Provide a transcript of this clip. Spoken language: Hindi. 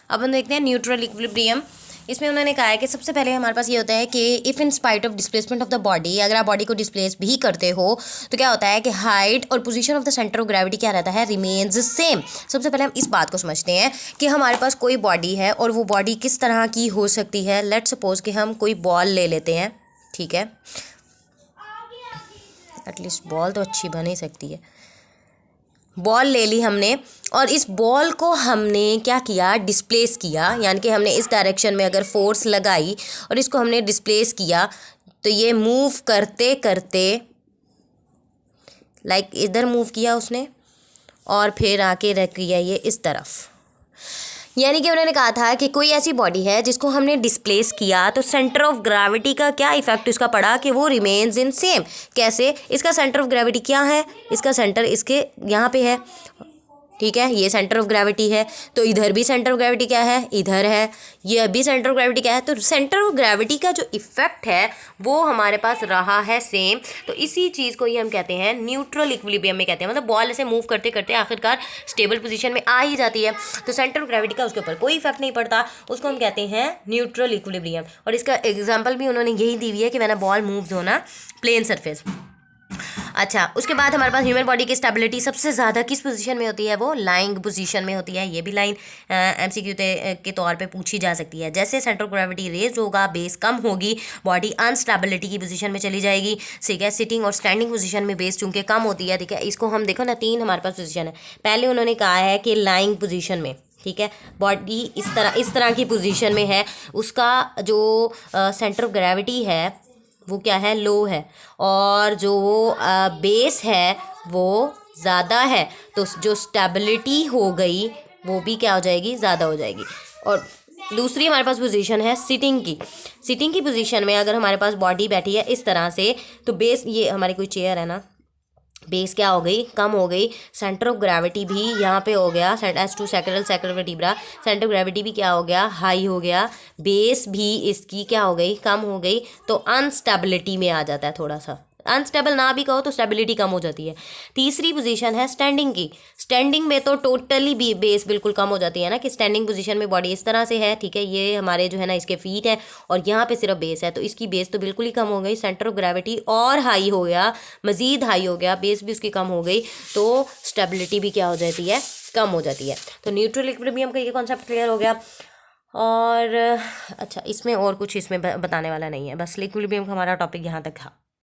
अब हम देखते हैं न्यूट्रल इक्विलिब्रियम। इसमें उन्होंने कहा है कि सबसे पहले हमारे पास ये होता है कि if in spite of displacement of the body, अगर आप बॉडी को डिस्प्लेस भी करते हो तो क्या होता है कि हाइट और position of the centre of gravity क्या रहता है, रिमेन्स सेम। सबसे पहले हम इस बात को समझते हैं कि हमारे पास कोई बॉडी है और वो बॉडी किस तरह की हो सकती है। लेट्स सपोज कि हम कोई बॉल ले लेते हैं, ठीक है, एटलीस्ट बॉल तो अच्छी बन ही सकती है। बॉल ले ली हमने और इस बॉल को हमने क्या किया, डिस्प्लेस किया, यानी कि हमने इस डायरेक्शन में अगर फोर्स लगाई और इसको हमने डिस्प्लेस किया तो ये मूव करते करते लाइक इधर मूव किया उसने और फिर आके रख गया ये इस तरफ। यानी कि उन्होंने कहा था कि कोई ऐसी बॉडी है जिसको हमने डिस्प्लेस किया तो सेंटर ऑफ ग्रेविटी का क्या इफेक्ट इसका पड़ा कि वो रिमेन्स इन सेम। कैसे? इसका सेंटर ऑफ ग्रेविटी क्या है, इसका सेंटर इसके यहाँ पे है, ठीक है, ये सेंटर ऑफ ग्रेविटी है, तो इधर भी सेंटर ऑफ ग्रेविटी क्या है, इधर है, ये भी सेंटर ऑफ ग्रेविटी क्या है, तो सेंटर ऑफ ग्रेविटी का जो इफेक्ट है वो हमारे पास रहा है सेम। तो इसी चीज़ को ही हम कहते हैं न्यूट्रल इक्विलिब्रियम में कहते हैं, मतलब बॉल ऐसे मूव करते करते आखिरकार स्टेबल पोजीशन में आ ही जाती है, तो सेंटर ऑफ ग्रेविटी का उसके ऊपर कोई इफेक्ट नहीं पड़ता, उसको हम कहते हैं न्यूट्रल इक्विलिब्रियम। और इसका एग्जाम्पल भी उन्होंने यही दी हुई है कि when a ball moves on a plane surface. अच्छा, उसके बाद हमारे पास ह्यूमन बॉडी की स्टेबिलिटी सबसे ज़्यादा किस पोजीशन में होती है, वो लाइंग पोजीशन में होती है। ये भी लाइन एमसीक्यू के तौर पे पूछी जा सकती है। जैसे सेंटर ऑफ ग्रेविटी रेज होगा, बेस कम होगी, बॉडी अनस्टेबिलिटी की पोजीशन में चली जाएगी, ठीक है। सिटिंग और स्टैंडिंग पोजीशन में बेस चूंकि कम होती है, ठीक है। इसको हम देखो ना, 3 हमारे पास पोजीशन है। पहले उन्होंने कहा है कि लाइंग पोजीशन में, ठीक है, बॉडी इस तरह की पोजीशन में है, उसका जो सेंटर ऑफ ग्रेविटी है वो क्या है, लो है, और जो बेस है वो ज़्यादा है, तो जो स्टेबिलिटी हो गई वो भी क्या हो जाएगी, ज़्यादा हो जाएगी। और दूसरी हमारे पास पोजीशन है सिटिंग की। सिटिंग की पोजीशन में अगर हमारे पास बॉडी बैठी है इस तरह से, तो बेस, ये हमारी कोई चेयर है ना, बेस क्या हो गई, कम हो गई, सेंटर ऑफ ग्रेविटी भी यहाँ पे हो गया, S two sacral vertebra, centre of gravity भी क्या हो गया, हाई हो गया, बेस भी इसकी क्या हो गई, कम हो गई, तो अनस्टेबिलिटी में आ जाता है, थोड़ा सा अनस्टेबल ना भी कहो तो स्टेबिलिटी कम हो जाती है। तीसरी पोजीशन है स्टैंडिंग की। स्टैंडिंग में तो टोटली भी बेस बिल्कुल कम हो जाती है ना, कि स्टैंडिंग पोजीशन में बॉडी इस तरह से है, ठीक है, ये हमारे जो है ना इसके फीट है और यहाँ पे सिर्फ बेस है, तो इसकी बेस तो बिल्कुल ही कम हो गई, सेंटर ऑफ ग्रेविटी और हाई हो गया, मजीद हाई हो गया, बेस भी उसकी कम हो गई, तो स्टेबिलिटी भी क्या हो जाती है, कम हो जाती है। तो न्यूट्रल इक्विलिब्रियम का ये कॉन्सेप्ट क्लियर हो गया। और अच्छा, इसमें और कुछ इसमें बताने वाला नहीं है, बस इक्विलिब्रियम का हमारा टॉपिक यहाँ तक था।